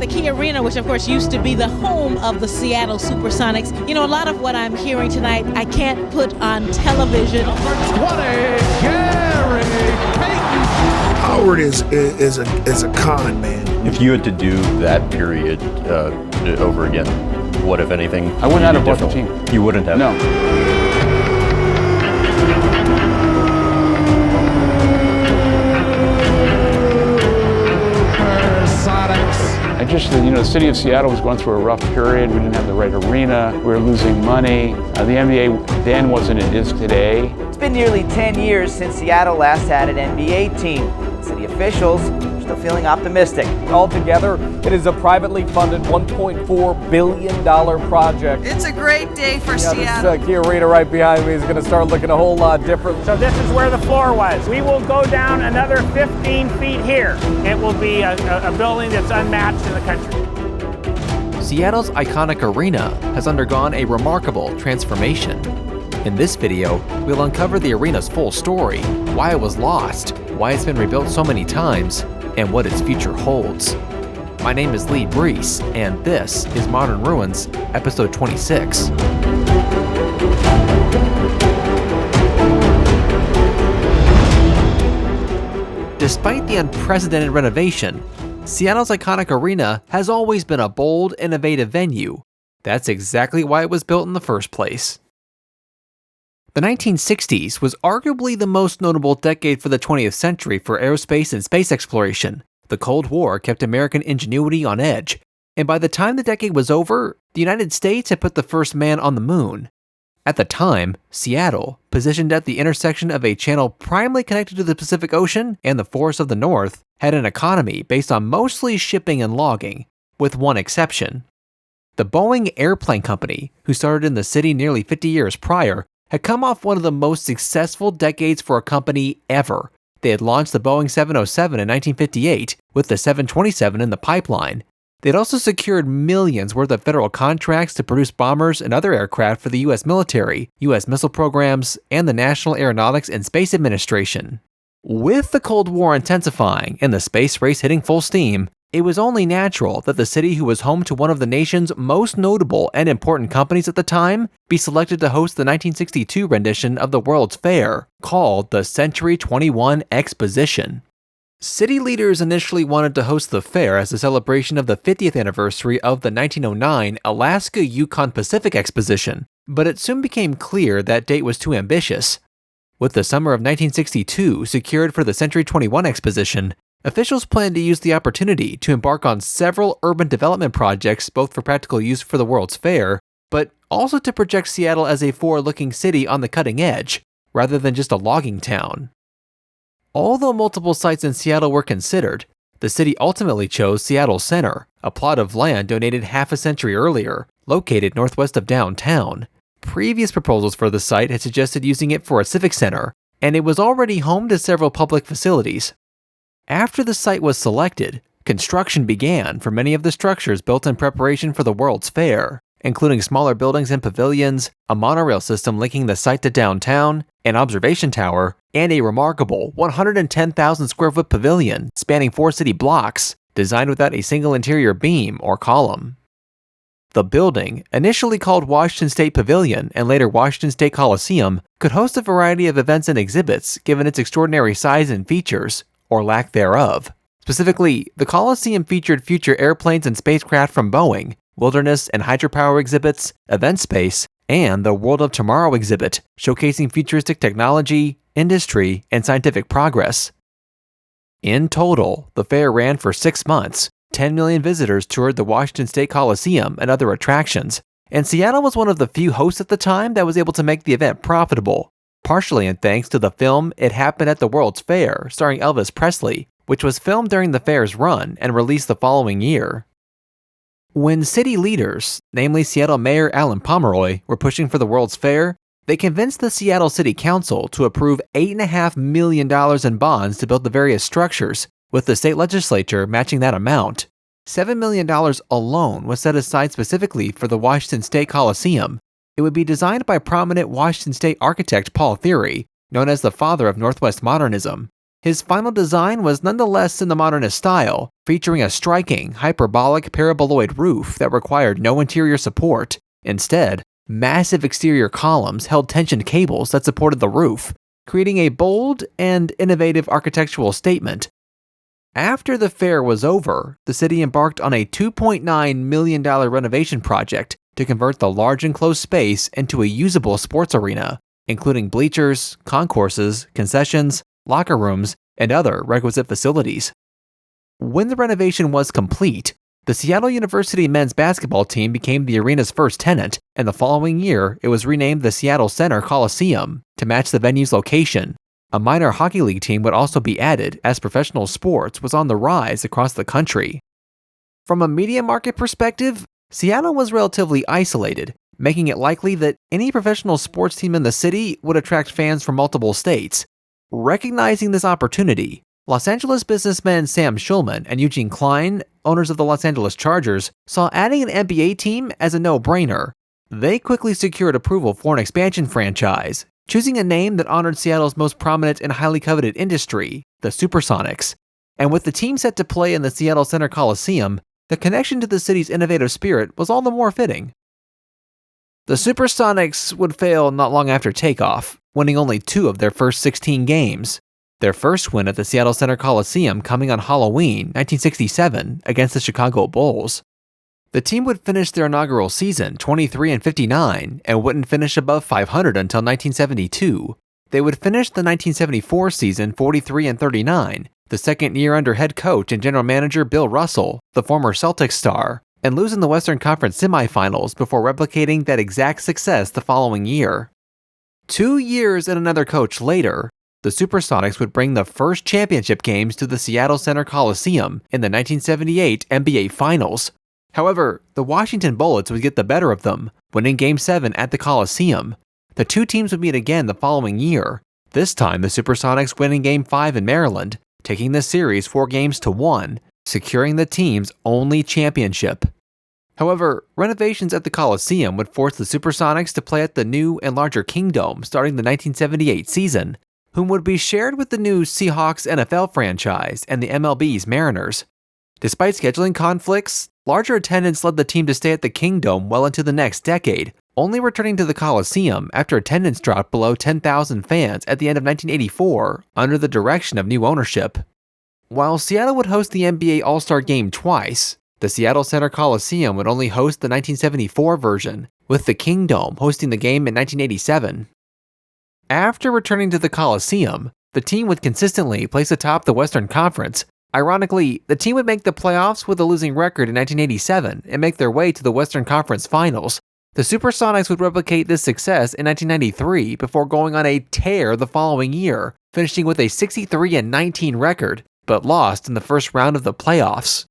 the KeyArena, which of course used to be the home of the Seattle SuperSonics. You know, a lot of what I'm hearing tonight, I can't put on television. Number 20, Gary Payton. Howard is a con man. If you had to do that period over again, what, if anything? I wouldn't have bought the team. You wouldn't have? No. I just, the city of Seattle was going through a rough period. We didn't have the right arena. We were losing money. The NBA then wasn't it is today. It's been nearly 10 years since Seattle last had an NBA team. City officials are still feeling optimistic. Altogether, it is a privately funded $1.4 billion project. It's a great day for Seattle. This KeyArena right behind me is going to start looking a whole lot different. So this is where the floor was. We will go down another 15 feet here. It will be a building that's unmatched in the country. Seattle's iconic arena has undergone a remarkable transformation. In this video, we'll uncover the arena's full story, why it was lost, why it's been rebuilt so many times, and what its future holds. My name is Lee Brees, and this is Modern Ruins, episode 26. Despite the unprecedented renovation, Seattle's iconic arena has always been a bold, innovative venue. That's exactly why it was built in the first place. The 1960s was arguably the most notable decade for the 20th century for aerospace and space exploration. The Cold War kept American ingenuity on edge, and by the time the decade was over, the United States had put the first man on the moon. At the time, Seattle, positioned at the intersection of a channel primarily connected to the Pacific Ocean and the forests of the North, had an economy based on mostly shipping and logging, with one exception. The Boeing Airplane Company, who started in the city nearly 50 years prior, had come off one of the most successful decades for a company ever. They had launched the Boeing 707 in 1958, with the 727 in the pipeline. They'd also secured millions worth of federal contracts to produce bombers and other aircraft for the U.S. military, U.S. missile programs, and the National Aeronautics and Space Administration. With the Cold War intensifying and the space race hitting full steam, it was only natural that the city, who was home to one of the nation's most notable and important companies at the time, be selected to host the 1962 rendition of the World's Fair, called the Century 21 Exposition. City leaders initially wanted to host the fair as a celebration of the 50th anniversary of the 1909 Alaska-Yukon Pacific Exposition, but it soon became clear that date was too ambitious. With the summer of 1962 secured for the Century 21 Exposition, officials planned to use the opportunity to embark on several urban development projects, both for practical use for the World's Fair, but also to project Seattle as a forward-looking city on the cutting edge, rather than just a logging town. Although multiple sites in Seattle were considered, the city ultimately chose Seattle Center, a plot of land donated half a century earlier, located northwest of downtown. Previous proposals for the site had suggested using it for a civic center, and it was already home to several public facilities. After the site was selected, construction began for many of the structures built in preparation for the World's Fair, including smaller buildings and pavilions, a monorail system linking the site to downtown, an observation tower, and a remarkable 110,000 square foot pavilion spanning 4 city blocks, designed without a single interior beam or column. The building, initially called Washington State Pavilion and later Washington State Coliseum, could host a variety of events and exhibits given its extraordinary size and features, or lack thereof. Specifically, the Coliseum featured future airplanes and spacecraft from Boeing, wilderness and hydropower exhibits, event space, and the World of Tomorrow exhibit, showcasing futuristic technology, industry, and scientific progress. In total, the fair ran for 6 months. 10 million visitors toured the Washington State Coliseum and other attractions, and Seattle was one of the few hosts at the time that was able to make the event profitable, partially in thanks to the film It Happened at the World's Fair, starring Elvis Presley, which was filmed during the fair's run and released the following year. When city leaders, namely Seattle Mayor Alan Pomeroy, were pushing for the World's Fair, they convinced the Seattle City Council to approve $8.5 million in bonds to build the various structures, with the state legislature matching that amount. $7 million alone was set aside specifically for the Washington State Coliseum. It would be designed by prominent Washington State architect Paul Theory, known as the father of Northwest modernism. His final design was nonetheless in the modernist style, featuring a striking, hyperbolic paraboloid roof that required no interior support. Instead, massive exterior columns held tensioned cables that supported the roof, creating a bold and innovative architectural statement. After the fair was over, the city embarked on a $2.9 million renovation project to convert the large enclosed space into a usable sports arena, including bleachers, concourses, concessions, locker rooms, and other requisite facilities. When the renovation was complete, the Seattle University men's basketball team became the arena's first tenant, and the following year it was renamed the Seattle Center Coliseum to match the venue's location. A minor hockey league team would also be added as professional sports was on the rise across the country. From a media market perspective, Seattle was relatively isolated, making it likely that any professional sports team in the city would attract fans from multiple states. Recognizing this opportunity, Los Angeles businessmen Sam Schulman and Eugene Klein, owners of the Los Angeles Chargers, saw adding an NBA team as a no-brainer. They quickly secured approval for an expansion franchise, choosing a name that honored Seattle's most prominent and highly coveted industry, the Supersonics. And with the team set to play in the Seattle Center Coliseum, the connection to the city's innovative spirit was all the more fitting. The Supersonics would fail not long after takeoff, winning only 2 of their first 16 games. Their first win at the Seattle Center Coliseum coming on Halloween, 1967, against the Chicago Bulls. The team would finish their inaugural season 23-59 and wouldn't finish above 500 until 1972. They would finish the 1974 season 43-39, the second year under head coach and general manager Bill Russell, the former Celtics star, and lose in the Western Conference semifinals before replicating that exact success the following year. 2 years and another coach later, the Supersonics would bring the first championship games to the Seattle Center Coliseum in the 1978 NBA Finals. However, the Washington Bullets would get the better of them, winning Game 7 at the Coliseum. The two teams would meet again the following year, this time the Supersonics winning Game 5 in Maryland, taking the series 4-1, securing the team's only championship. However, renovations at the Coliseum would force the Supersonics to play at the new and larger Kingdome starting the 1978 season, whom would be shared with the new Seahawks NFL franchise and the MLB's Mariners. Despite scheduling conflicts, larger attendance led the team to stay at the Kingdome well into the next decade, only returning to the Coliseum after attendance dropped below 10,000 fans at the end of 1984 under the direction of new ownership. While Seattle would host the NBA All-Star Game twice, the Seattle Center Coliseum would only host the 1974 version, with the Kingdome hosting the game in 1987. After returning to the Coliseum, the team would consistently place atop the Western Conference. Ironically, the team would make the playoffs with a losing record in 1987 and make their way to the Western Conference Finals. The Supersonics would replicate this success in 1993 before going on a tear the following year, finishing with a 63-19 record, but lost in the first round of the playoffs.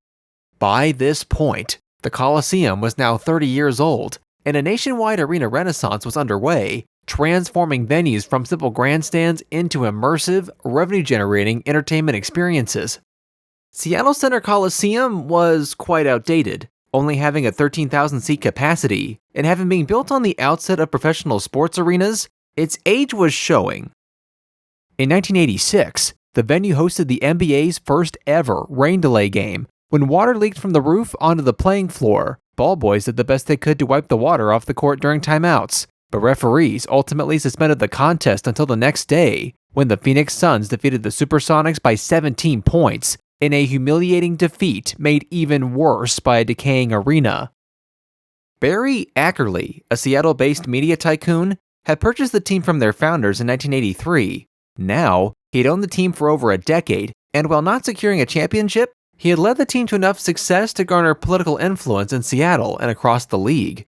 By this point, the Coliseum was now 30 years old, and a nationwide arena renaissance was underway, transforming venues from simple grandstands into immersive, revenue-generating entertainment experiences. Seattle Center Coliseum was quite outdated, only having a 13,000-seat capacity, and having been built on the outset of professional sports arenas, its age was showing. In 1986, the venue hosted the NBA's first ever rain delay game. When water leaked from the roof onto the playing floor, ball boys did the best they could to wipe the water off the court during timeouts, but referees ultimately suspended the contest until the next day, when the Phoenix Suns defeated the Supersonics by 17 points, in a humiliating defeat made even worse by a decaying arena. Barry Ackerley, a Seattle-based media tycoon, had purchased the team from their founders in 1983. Now, he had owned the team for over a decade, and while not securing a championship, he had led the team to enough success to garner political influence in Seattle and across the league.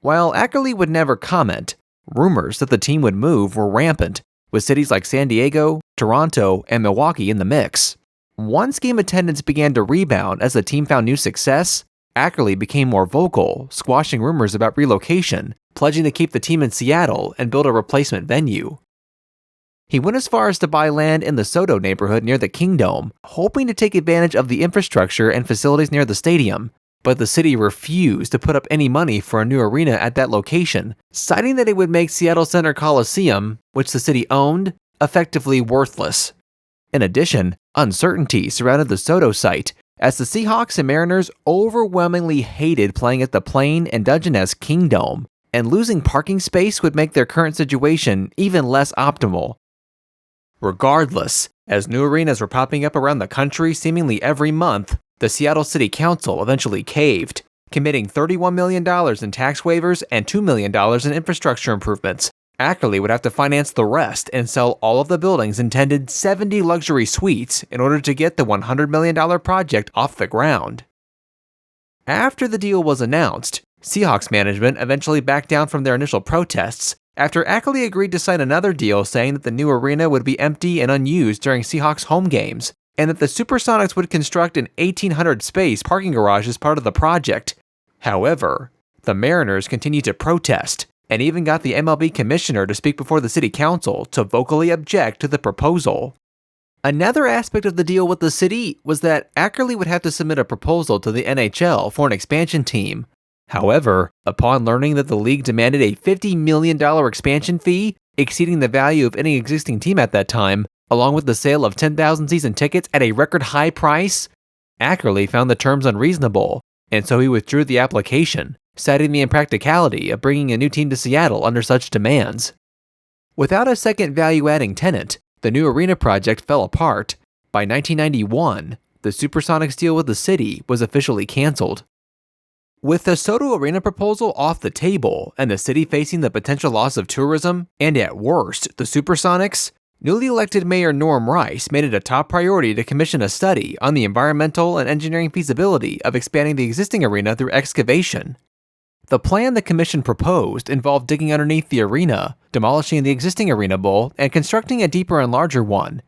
While Ackerley would never comment, rumors that the team would move were rampant, with cities like San Diego, Toronto, and Milwaukee in the mix. Once game attendance began to rebound as the team found new success, Ackerley became more vocal, squashing rumors about relocation, pledging to keep the team in Seattle and build a replacement venue. He went as far as to buy land in the SoDo neighborhood near the Kingdome, hoping to take advantage of the infrastructure and facilities near the stadium, but the city refused to put up any money for a new arena at that location, citing that it would make Seattle Center Coliseum, which the city owned, effectively worthless. In addition, uncertainty surrounded the SoDo site, as the Seahawks and Mariners overwhelmingly hated playing at the plain and Dungeness Kingdome, and losing parking space would make their current situation even less optimal. Regardless, as new arenas were popping up around the country seemingly every month, the Seattle City Council eventually caved, committing $31 million in tax waivers and $2 million in infrastructure improvements. Ackerley would have to finance the rest and sell all of the building's intended 70 luxury suites in order to get the $100 million project off the ground. After the deal was announced, Seahawks management eventually backed down from their initial protests after Ackerley agreed to sign another deal saying that the new arena would be empty and unused during Seahawks home games, and that the Supersonics would construct an 1,800-space parking garage as part of the project. However, the Mariners continued to protest, and even got the MLB commissioner to speak before the city council to vocally object to the proposal. Another aspect of the deal with the city was that Ackerley would have to submit a proposal to the NHL for an expansion team. However, upon learning that the league demanded a $50 million expansion fee, exceeding the value of any existing team at that time, along with the sale of 10,000 season tickets at a record high price, Ackerley found the terms unreasonable, and so he withdrew the application, citing the impracticality of bringing a new team to Seattle under such demands. Without a second value-adding tenant, the new arena project fell apart. By 1991, the Supersonics deal with the city was officially canceled. With the SoDo Arena proposal off the table and the city facing the potential loss of tourism, and at worst, the Supersonics, newly elected Mayor Norm Rice made it a top priority to commission a study on the environmental and engineering feasibility of expanding the existing arena through excavation. The plan the commission proposed involved digging underneath the arena, demolishing the existing arena bowl, and constructing a deeper and larger one.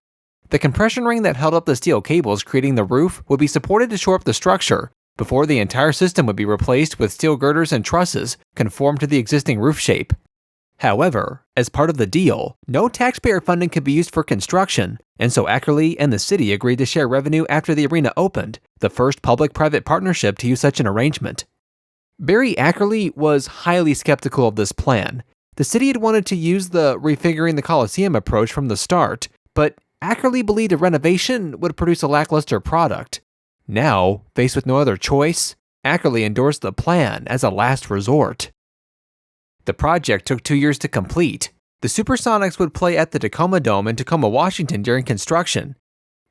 The compression ring that held up the steel cables creating the roof would be supported to shore up the structure, before the entire system would be replaced with steel girders and trusses conformed to the existing roof shape. However, as part of the deal, no taxpayer funding could be used for construction, and so Ackerley and the city agreed to share revenue after the arena opened, the first public-private partnership to use such an arrangement. Barry Ackerley was highly skeptical of this plan. The city had wanted to use the refiguring the Coliseum approach from the start, but Ackerley believed a renovation would produce a lackluster product. Now, faced with no other choice, Ackerley endorsed the plan as a last resort. The project took 2 years to complete. The Supersonics would play at the Tacoma Dome in Tacoma, Washington during construction.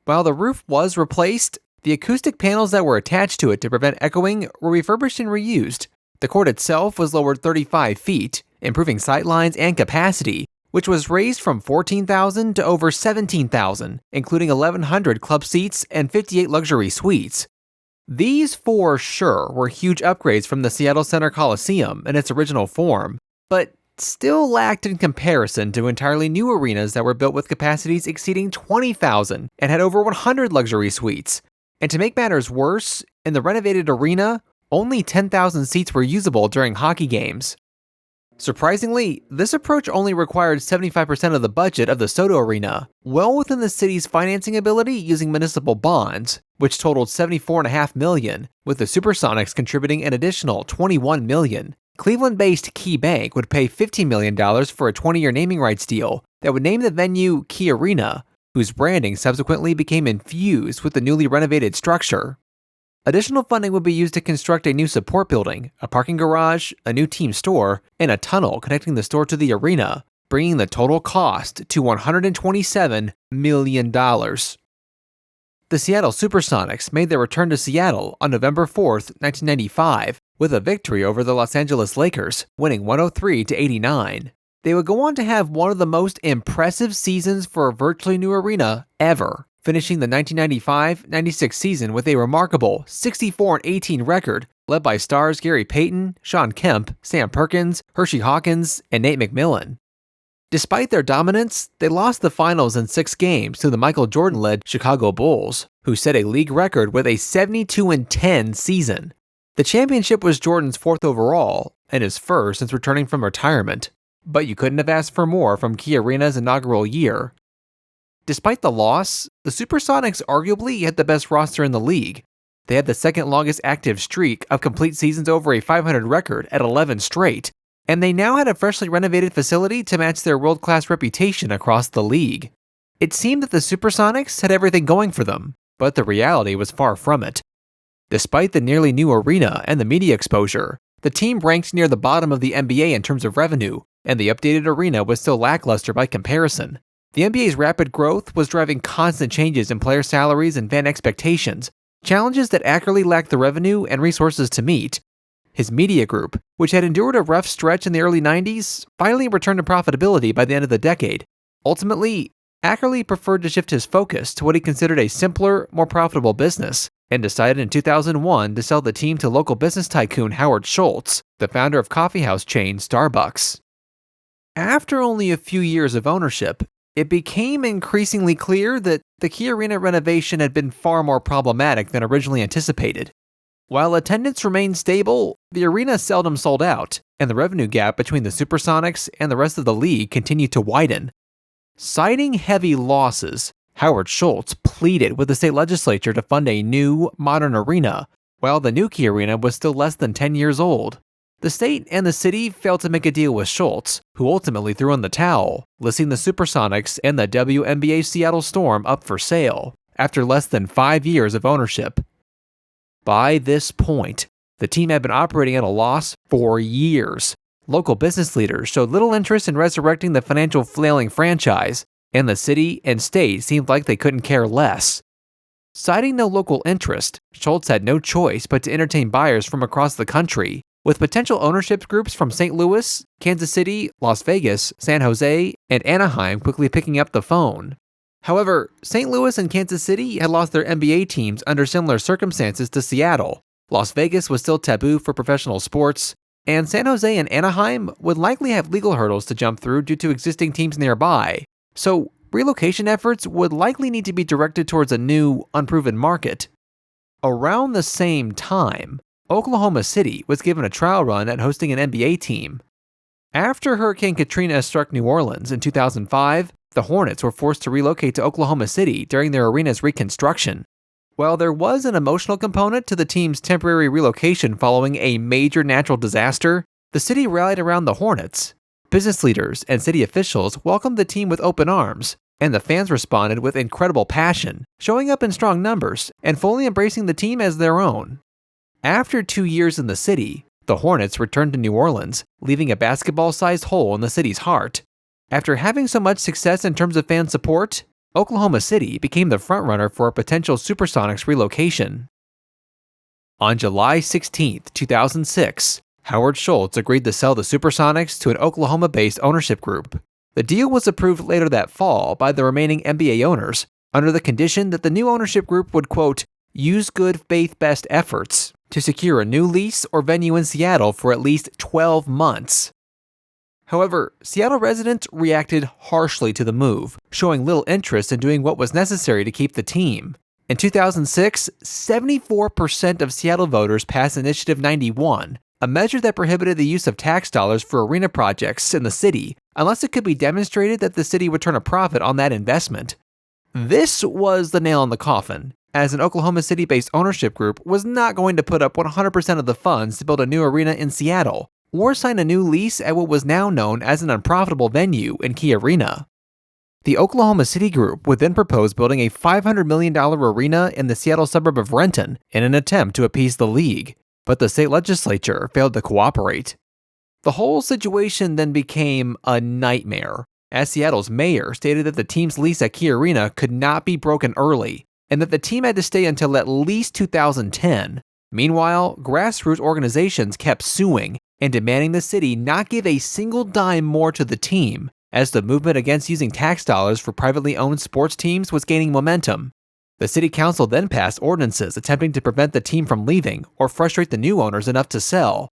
While the roof was replaced, the acoustic panels that were attached to it to prevent echoing were refurbished and reused. The court itself was lowered 35 feet, improving sightlines and capacity, which was raised from 14,000 to over 17,000, including 1,100 club seats and 58 luxury suites. These for sure were huge upgrades from the Seattle Center Coliseum in its original form, but still lacked in comparison to entirely new arenas that were built with capacities exceeding 20,000 and had over 100 luxury suites. And to make matters worse, in the renovated arena, only 10,000 seats were usable during hockey games. Surprisingly, this approach only required 75% of the budget of the SoDo Arena, well within the city's financing ability using municipal bonds, which totaled $74.5 million, with the Supersonics contributing an additional $21 million. Cleveland-based Key Bank would pay $15 million for a 20-year naming rights deal that would name the venue KeyArena, whose branding subsequently became infused with the newly renovated structure. Additional funding would be used to construct a new support building, a parking garage, a new team store, and a tunnel connecting the store to the arena, bringing the total cost to $127 million. The Seattle SuperSonics made their return to Seattle on November 4th, 1995, with a victory over the Los Angeles Lakers, winning 103-89. They would go on to have one of the most impressive seasons for a virtually new arena ever, finishing the 1995-96 season with a remarkable 64-18 record, led by stars Gary Payton, Sean Kemp, Sam Perkins, Hershey Hawkins, and Nate McMillan. Despite their dominance, they lost the finals in 6 games to the Michael Jordan-led Chicago Bulls, who set a league record with a 72-10 season. The championship was Jordan's 4th overall, and his first since returning from retirement. But you couldn't have asked for more from KeyArena's inaugural year. Despite the loss, the Supersonics arguably had the best roster in the league. They had the second longest active streak of complete seasons over a 500 record at 11 straight, and they now had a freshly renovated facility to match their world-class reputation across the league. It seemed that the Supersonics had everything going for them, but the reality was far from it. Despite the nearly new arena and the media exposure, the team ranked near the bottom of the NBA in terms of revenue, and the updated arena was still lackluster by comparison. The NBA's rapid growth was driving constant changes in player salaries and fan expectations, challenges that accurately lacked the revenue and resources to meet. His media group, which had endured a rough stretch in the early 90s, finally returned to profitability by the end of the decade. Ultimately, Ackerley preferred to shift his focus to what he considered a simpler, more profitable business, and decided in 2001 to sell the team to local business tycoon Howard Schultz, the founder of coffeehouse chain Starbucks. After only a few years of ownership, it became increasingly clear that the KeyArena renovation had been far more problematic than originally anticipated. While attendance remained stable, the arena seldom sold out, and the revenue gap between the Supersonics and the rest of the league continued to widen. Citing heavy losses, Howard Schultz pleaded with the state legislature to fund a new, modern arena, while the new KeyArena was still less than 10 years old. The state and the city failed to make a deal with Schultz, who ultimately threw in the towel, listing the Supersonics and the WNBA Seattle Storm up for sale, after less than 5 years of ownership. By this point, the team had been operating at a loss for years. Local business leaders showed little interest in resurrecting the financial flailing franchise, and the city and state seemed like they couldn't care less. Citing no local interest, Schultz had no choice but to entertain buyers from across the country, with potential ownership groups from St. Louis, Kansas City, Las Vegas, San Jose, and Anaheim quickly picking up the phone. However, St. Louis and Kansas City had lost their NBA teams under similar circumstances to Seattle. Las Vegas was still taboo for professional sports, and San Jose and Anaheim would likely have legal hurdles to jump through due to existing teams nearby. So, relocation efforts would likely need to be directed towards a new, unproven market. Around the same time, Oklahoma City was given a trial run at hosting an NBA team. After Hurricane Katrina struck New Orleans in 2005, the Hornets were forced to relocate to Oklahoma City during their arena's reconstruction. While there was an emotional component to the team's temporary relocation following a major natural disaster, the city rallied around the Hornets. Business leaders and city officials welcomed the team with open arms, and the fans responded with incredible passion, showing up in strong numbers and fully embracing the team as their own. After 2 years in the city, the Hornets returned to New Orleans, leaving a basketball-sized hole in the city's heart. After having so much success in terms of fan support, Oklahoma City became the frontrunner for a potential Supersonics relocation. On July 16, 2006, Howard Schultz agreed to sell the Supersonics to an Oklahoma-based ownership group. The deal was approved later that fall by the remaining NBA owners, under the condition that the new ownership group would, quote, use good faith best efforts to secure a new lease or venue in Seattle for at least 12 months. However, Seattle residents reacted harshly to the move, showing little interest in doing what was necessary to keep the team. In 2006, 74% of Seattle voters passed Initiative 91, a measure that prohibited the use of tax dollars for arena projects in the city unless it could be demonstrated that the city would turn a profit on that investment. This was the nail in the coffin, as an Oklahoma City-based ownership group was not going to put up 100% of the funds to build a new arena in Seattle, or sign a new lease at what was now known as an unprofitable venue in KeyArena. The Oklahoma City group would then propose building a $500 million arena in the Seattle suburb of Renton in an attempt to appease the league, but the state legislature failed to cooperate. The whole situation then became a nightmare, as Seattle's mayor stated that the team's lease at KeyArena could not be broken early, and that the team had to stay until at least 2010. Meanwhile, grassroots organizations kept suing and demanding the city not give a single dime more to the team, as the movement against using tax dollars for privately owned sports teams was gaining momentum. The city council then passed ordinances attempting to prevent the team from leaving or frustrate the new owners enough to sell.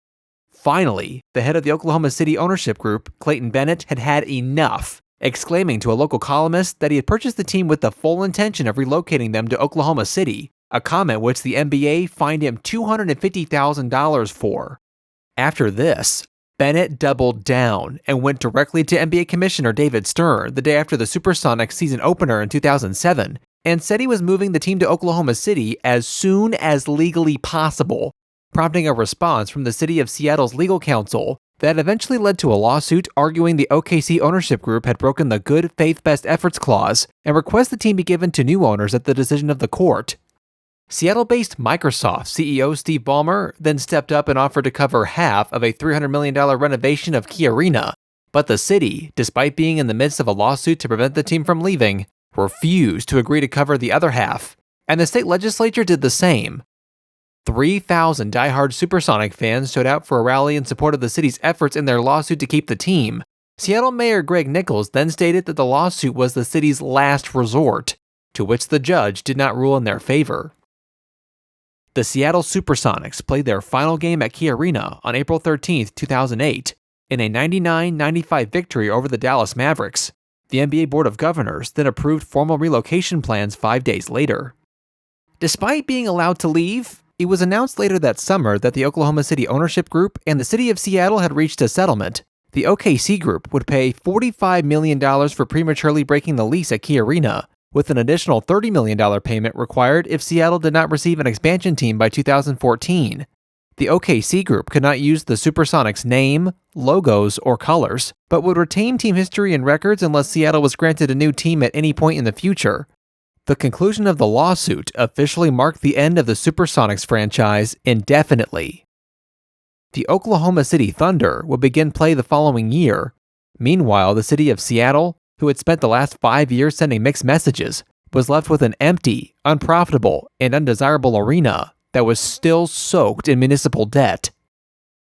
Finally, the head of the Oklahoma City ownership group, Clayton Bennett, had had enough, exclaiming to a local columnist that he had purchased the team with the full intention of relocating them to Oklahoma City, a comment which the NBA fined him $250,000 for. After this, Bennett doubled down and went directly to NBA Commissioner David Stern the day after the Supersonics season opener in 2007 and said he was moving the team to Oklahoma City as soon as legally possible, prompting a response from the city of Seattle's legal counsel, that eventually led to a lawsuit arguing the OKC ownership group had broken the good faith best efforts clause and request the team be given to new owners at the decision of the court. Seattle-based Microsoft CEO Steve Ballmer then stepped up and offered to cover half of a $300 million renovation of KeyArena, but the city, despite being in the midst of a lawsuit to prevent the team from leaving, refused to agree to cover the other half, and the state legislature did the same. 3,000 diehard Supersonic fans showed out for a rally in support of the city's efforts in their lawsuit to keep the team. Seattle Mayor Greg Nichols then stated that the lawsuit was the city's last resort, to which the judge did not rule in their favor. The Seattle SuperSonics played their final game at KeyArena on April 13, 2008, in a 99-95 victory over the Dallas Mavericks. The NBA Board of Governors then approved formal relocation plans 5 days later. Despite being allowed to leave, it was announced later that summer that the Oklahoma City ownership group and the city of Seattle had reached a settlement. The OKC group would pay $45 million for prematurely breaking the lease at KeyArena, with an additional $30 million payment required if Seattle did not receive an expansion team by 2014. The OKC group could not use the Supersonics name, logos, or colors, but would retain team history and records unless Seattle was granted a new team at any point in the future. The conclusion of the lawsuit officially marked the end of the Supersonics franchise indefinitely. The Oklahoma City Thunder would begin play the following year. Meanwhile, the city of Seattle, who had spent the last 5 years sending mixed messages, was left with an empty, unprofitable, and undesirable arena that was still soaked in municipal debt.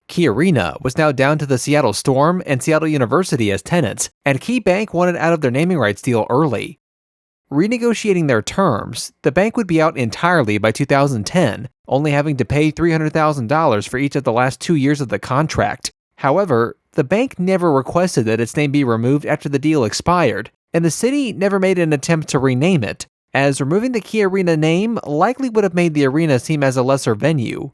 KeyArena was now down to the Seattle Storm and Seattle University as tenants, and Key Bank wanted out of their naming rights deal early. Renegotiating their terms, the bank would be out entirely by 2010, only having to pay $300,000 for each of the last 2 years of the contract. However, the bank never requested that its name be removed after the deal expired, and the city never made an attempt to rename it, as removing the KeyArena name likely would have made the arena seem as a lesser venue.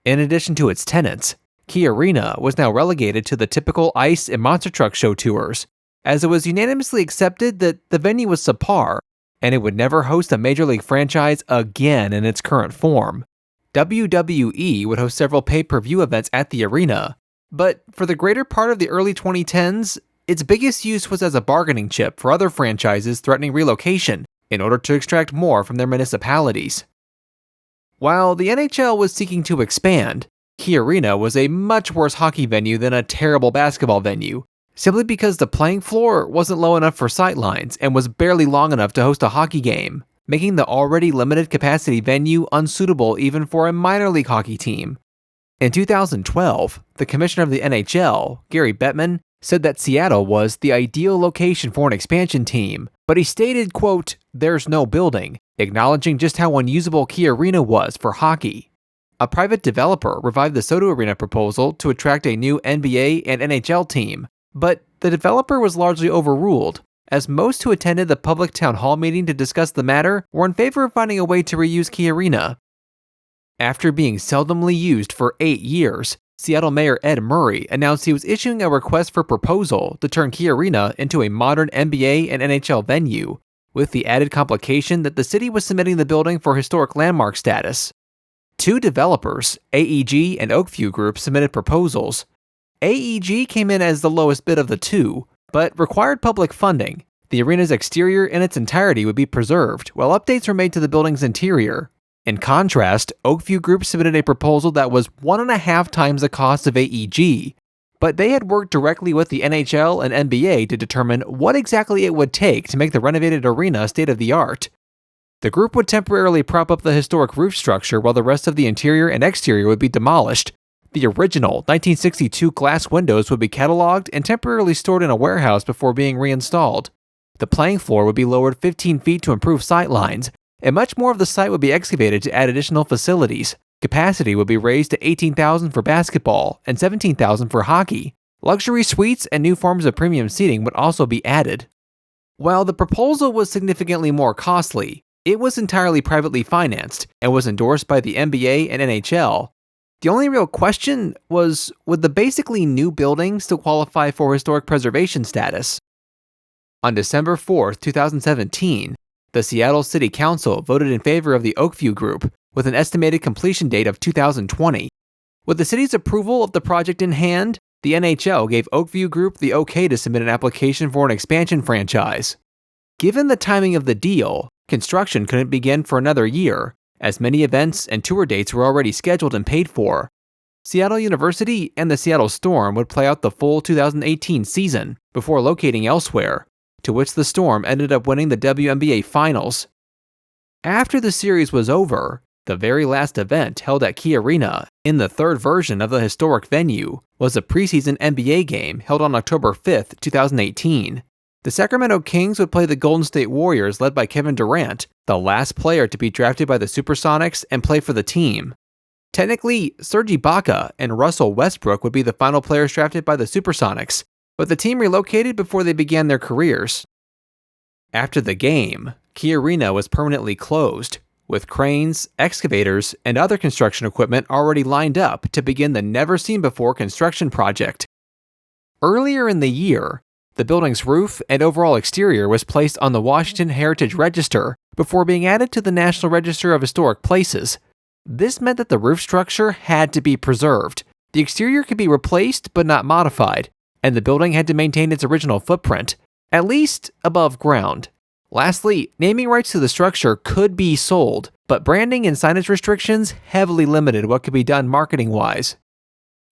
In addition to its tenants, KeyArena was now relegated to the typical ice and monster truck show tours, as it was unanimously accepted that the venue was subpar, and it would never host a Major League franchise again in its current form. WWE would host several pay-per-view events at the arena, but for the greater part of the early 2010s, its biggest use was as a bargaining chip for other franchises threatening relocation in order to extract more from their municipalities. While the NHL was seeking to expand, KeyArena was a much worse hockey venue than a terrible basketball venue, simply because the playing floor wasn't low enough for sightlines and was barely long enough to host a hockey game, making the already limited capacity venue unsuitable even for a minor league hockey team. In 2012, the commissioner of the NHL, Gary Bettman, said that Seattle was the ideal location for an expansion team, but he stated, quote, "There's no building," acknowledging just how unusable KeyArena was for hockey. A private developer revived the SoDo Arena proposal to attract a new NBA and NHL team, but the developer was largely overruled, as most who attended the public town hall meeting to discuss the matter were in favor of finding a way to reuse KeyArena. After being seldomly used for 8 years, Seattle Mayor Ed Murray announced he was issuing a request for proposal to turn KeyArena into a modern NBA and NHL venue, with the added complication that the city was submitting the building for historic landmark status. 2 developers, AEG and Oakview Group, submitted proposals. AEG came in as the lowest bid of the 2, but required public funding. The arena's exterior in its entirety would be preserved, while updates were made to the building's interior. In contrast, Oakview Group submitted a proposal that was 1.5 times the cost of AEG, but they had worked directly with the NHL and NBA to determine what exactly it would take to make the renovated arena state-of-the-art. The group would temporarily prop up the historic roof structure while the rest of the interior and exterior would be demolished. The original 1962 glass windows would be cataloged and temporarily stored in a warehouse before being reinstalled. The playing floor would be lowered 15 feet to improve sight lines, and much more of the site would be excavated to add additional facilities. Capacity would be raised to 18,000 for basketball and 17,000 for hockey. Luxury suites and new forms of premium seating would also be added. While the proposal was significantly more costly, it was entirely privately financed and was endorsed by the NBA and NHL. The only real question was, would the basically new building still qualify for historic preservation status? On December 4, 2017, the Seattle City Council voted in favor of the Oakview Group, with an estimated completion date of 2020. With the city's approval of the project in hand, the NHL gave Oakview Group the okay to submit an application for an expansion franchise. Given the timing of the deal, construction couldn't begin for another year, as many events and tour dates were already scheduled and paid for. Seattle University and the Seattle Storm would play out the full 2018 season before locating elsewhere, to which the Storm ended up winning the WNBA Finals. After the series was over, the very last event held at KeyArena, in the third version of the historic venue, was a preseason NBA game held on October 5, 2018. The Sacramento Kings would play the Golden State Warriors led by Kevin Durant, the last player to be drafted by the Supersonics and play for the team. Technically, Serge Ibaka and Russell Westbrook would be the final players drafted by the Supersonics, but the team relocated before they began their careers. After the game, KeyArena was permanently closed, with cranes, excavators, and other construction equipment already lined up to begin the never-seen-before construction project. Earlier in the year, the building's roof and overall exterior was placed on the Washington Heritage Register before being added to the National Register of Historic Places. This meant that the roof structure had to be preserved. The exterior could be replaced but not modified, and the building had to maintain its original footprint, at least above ground. Lastly, naming rights to the structure could be sold, but branding and signage restrictions heavily limited what could be done marketing-wise.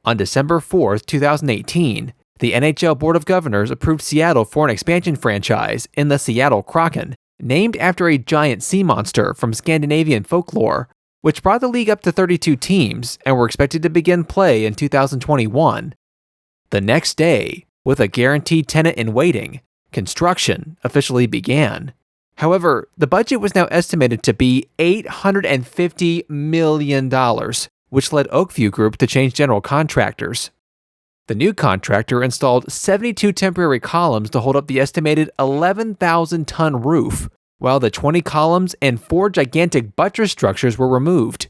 On December 4, 2018, the NHL Board of Governors approved Seattle for an expansion franchise in the Seattle Kraken, named after a giant sea monster from Scandinavian folklore, which brought the league up to 32 teams and were expected to begin play in 2021. The next day, with a guaranteed tenant in waiting, construction officially began. However, the budget was now estimated to be $850 million, which led Oakview Group to change general contractors. The new contractor installed 72 temporary columns to hold up the estimated 11,000-ton roof, while the 20 columns and 4 gigantic buttress structures were removed.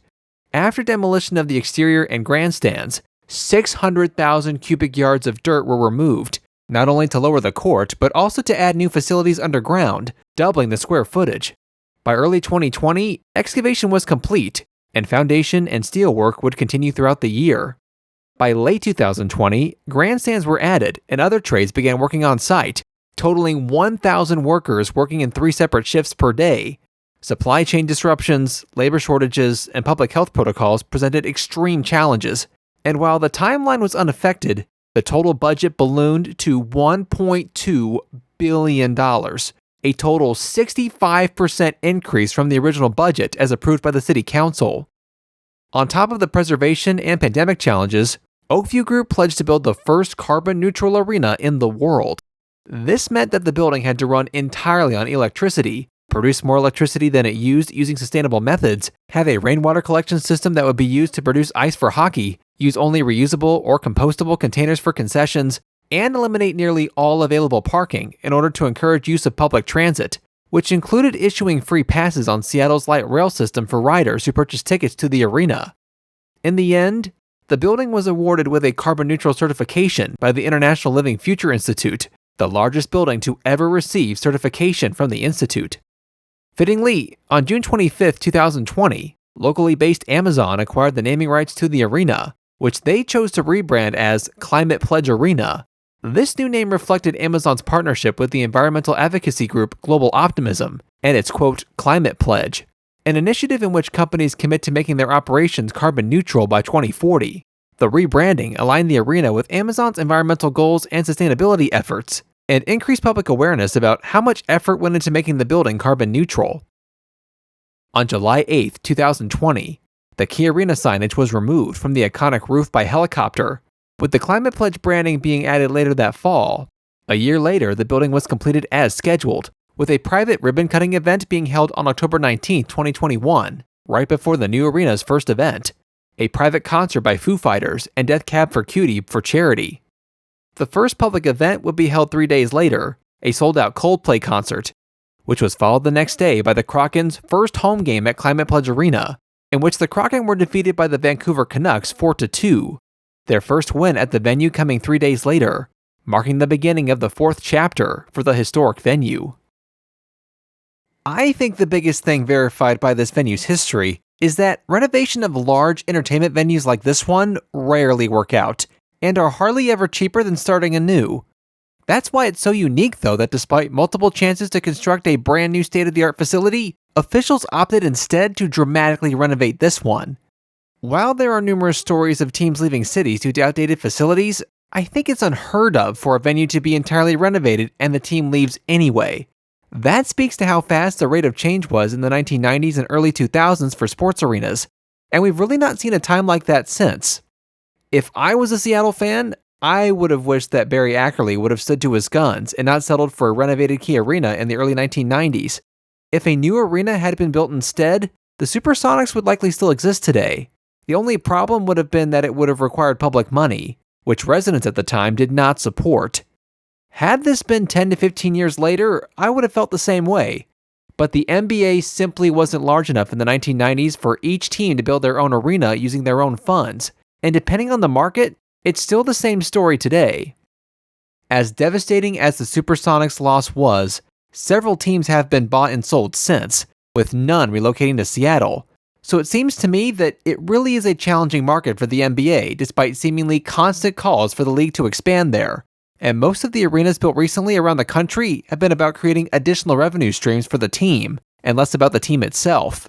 After demolition of the exterior and grandstands, 600,000 cubic yards of dirt were removed, not only to lower the court, but also to add new facilities underground, doubling the square footage. By early 2020, excavation was complete, and foundation and steel work would continue throughout the year. By late 2020, grandstands were added and other trades began working on site, totaling 1,000 workers working in 3 separate shifts per day. Supply chain disruptions, labor shortages, and public health protocols presented extreme challenges, and while the timeline was unaffected, the total budget ballooned to $1.2 billion, a total 65% increase from the original budget as approved by the City Council. On top of the preservation and pandemic challenges, Oakview Group pledged to build the first carbon-neutral arena in the world. This meant that the building had to run entirely on electricity, produce more electricity than it used using sustainable methods, have a rainwater collection system that would be used to produce ice for hockey, use only reusable or compostable containers for concessions, and eliminate nearly all available parking in order to encourage use of public transit, which included issuing free passes on Seattle's light rail system for riders who purchased tickets to the arena. In the end, the building was awarded with a carbon-neutral certification by the International Living Future Institute, the largest building to ever receive certification from the institute. Fittingly, on June 25, 2020, locally based Amazon acquired the naming rights to the arena, which they chose to rebrand as Climate Pledge Arena. This new name reflected Amazon's partnership with the environmental advocacy group Global Optimism and its, quote, Climate Pledge, an initiative in which companies commit to making their operations carbon neutral by 2040. The rebranding aligned the arena with Amazon's environmental goals and sustainability efforts, and increased public awareness about how much effort went into making the building carbon neutral. On July 8, 2020, the KeyArena signage was removed from the iconic roof by helicopter, with the Climate Pledge branding being added later that fall. A year later, the building was completed as scheduled, with a private ribbon-cutting event being held on October 19, 2021, right before the new arena's first event, a private concert by Foo Fighters and Death Cab for Cutie for charity. The first public event would be held 3 days later, a sold-out Coldplay concert, which was followed the next day by the Kraken's first home game at Climate Pledge Arena, in which the Kraken were defeated by the Vancouver Canucks 4-2, their first win at the venue coming 3 days later, marking the beginning of the 4th chapter for the historic venue. I think the biggest thing verified by this venue's history is that renovation of large entertainment venues like this one rarely work out, and are hardly ever cheaper than starting anew. That's why it's so unique, though, that despite multiple chances to construct a brand new state-of-the-art facility, officials opted instead to dramatically renovate this one. While there are numerous stories of teams leaving cities due to outdated facilities, I think it's unheard of for a venue to be entirely renovated and the team leaves anyway. That speaks to how fast the rate of change was in the 1990s and early 2000s for sports arenas, and we've really not seen a time like that since. If I was a Seattle fan, I would have wished that Barry Ackerley would have stood to his guns and not settled for a renovated KeyArena in the early 1990s. If a new arena had been built instead, the Supersonics would likely still exist today. The only problem would have been that it would have required public money, which residents at the time did not support. Had this been 10 to 15 years later, I would have felt the same way. But the NBA simply wasn't large enough in the 1990s for each team to build their own arena using their own funds, and depending on the market, it's still the same story today. As devastating as the Supersonics loss was, several teams have been bought and sold since, with none relocating to Seattle. So it seems to me that it really is a challenging market for the NBA, despite seemingly constant calls for the league to expand there. And most of the arenas built recently around the country have been about creating additional revenue streams for the team, and less about the team itself.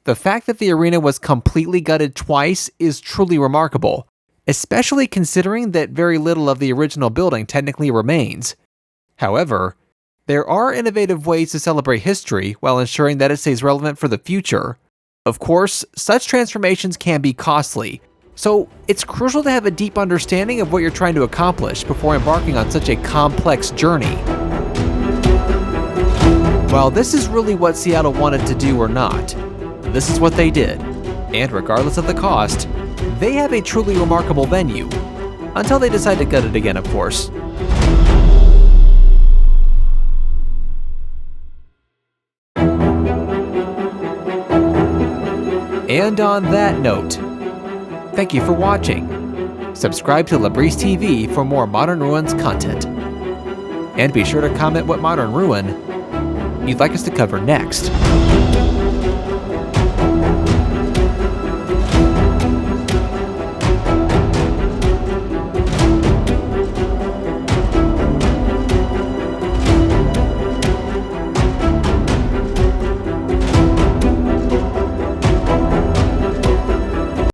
The fact that the arena was completely gutted twice is truly remarkable, especially considering that very little of the original building technically remains. However, there are innovative ways to celebrate history while ensuring that it stays relevant for the future. Of course, such transformations can be costly, so it's crucial to have a deep understanding of what you're trying to accomplish before embarking on such a complex journey. While this is really what Seattle wanted to do or not, this is what they did, and regardless of the cost, they have a truly remarkable venue, until they decide to gut it again, of course. And on that note, thank you for watching. Subscribe to Labrise TV for more Modern Ruins content. And be sure to comment what Modern Ruin you'd like us to cover next.